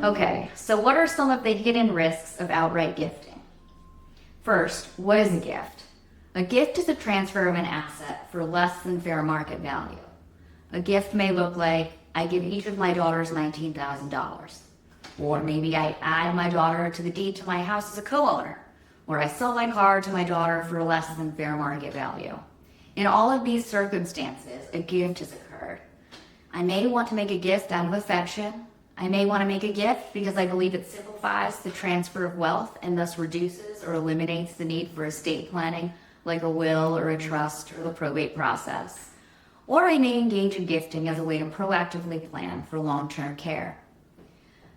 Okay, so what are some of the hidden risks of outright gifting? First, what is a gift? A gift is a transfer of an asset for less than fair market value. A gift may look like, I give each of my daughters $19,000. Or maybe I add my daughter to the deed to my house as a co-owner. Or I sell my car to my daughter for less than fair market value. In all of these circumstances, a gift has occurred. I may want to make a gift out of affection. I may want to make a gift because I believe it simplifies the transfer of wealth and thus reduces or eliminates the need for estate planning, like a will or a trust or the probate process. Or I may engage in gifting as a way to proactively plan for long-term care.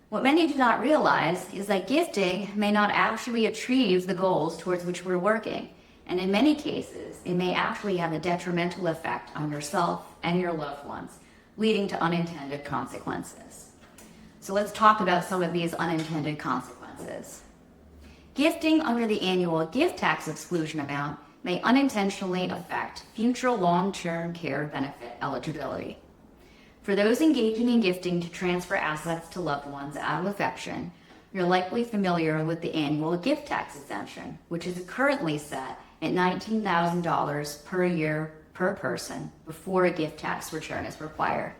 What many do not realize is that gifting may not actually achieve the goals towards which we're working, and in many cases, it may actually have a detrimental effect on yourself and your loved ones, leading to unintended consequences. So let's talk about some of these unintended consequences. Gifting under the annual gift tax exclusion amount may unintentionally affect future long-term care benefit eligibility. For those engaging in gifting to transfer assets to loved ones out of affection, you're likely familiar with the annual gift tax exemption, which is currently set at $19,000 per year per person before a gift tax return is required.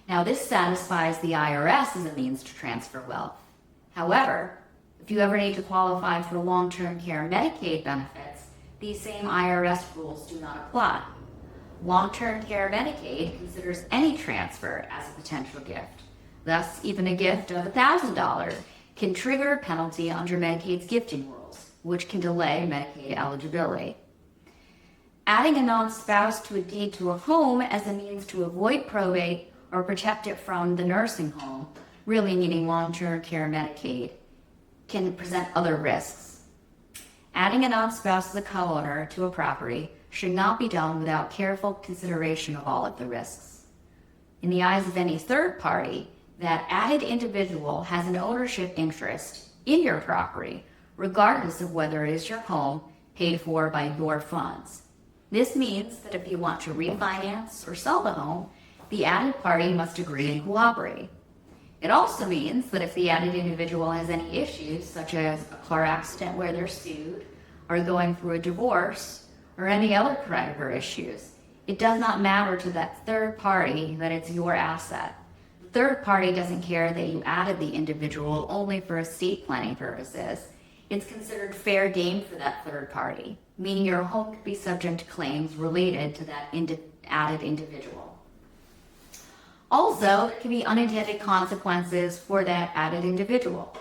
Now, this satisfies the IRS as a means to transfer wealth. However, if you ever need to qualify for long-term care Medicaid benefits, these same IRS rules do not apply. Long-term care Medicaid considers any transfer as a potential gift. Thus, even a gift of $1,000 can trigger a penalty under Medicaid's gifting rules, which can delay Medicaid eligibility. Adding a non-spouse to a deed to a home as a means to avoid probate or protect it from the nursing home, really needing long-term care Medicaid, can present other risks. Adding a non-spouse as a co-owner to a property should not be done without careful consideration of all of the risks. In the eyes of any third party, that added individual has an ownership interest in your property, regardless of whether it is your home paid for by your funds. This means that if you want to refinance or sell the home, the added party must agree and cooperate. It also means that if the added individual has any issues, such as a car accident where they're sued, or going through a divorce, or any other creditor issues, it does not matter to that third party that it's your asset. The third party doesn't care that you added the individual only for estate planning purposes. It's considered fair game for that third party, meaning your home could be subject to claims related to that added individual. Also, there can be unintended consequences for that added individual.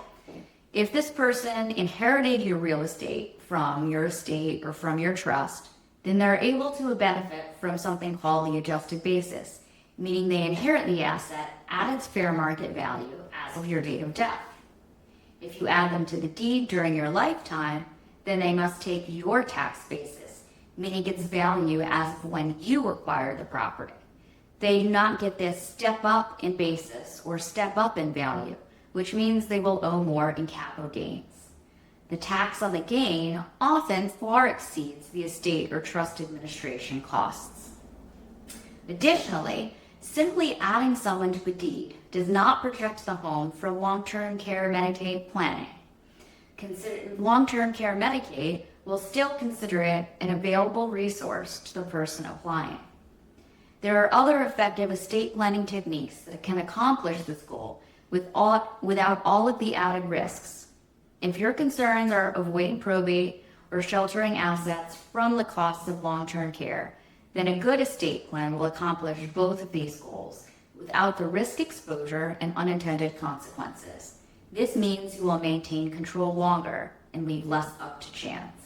If this person inherited your real estate from your estate or from your trust, then they're able to benefit from something called the adjusted basis, meaning they inherit the asset at its fair market value as of your date of death. If you add them to the deed during your lifetime, then they must take your tax basis, meaning its value as of when you acquired the property. They do not get this step up in basis or step up in value, which means they will owe more in capital gains. The tax on the gain often far exceeds the estate or trust administration costs. Additionally, simply adding someone to a deed does not protect the home from long-term care Medicaid planning. Long-term care Medicaid will still consider it an available resource to the person applying. There are other effective estate planning techniques that can accomplish this goal without all of the added risks. If your concerns are avoiding probate or sheltering assets from the costs of long-term care, then a good estate plan will accomplish both of these goals without the risk exposure and unintended consequences. This means you will maintain control longer and leave less up to chance.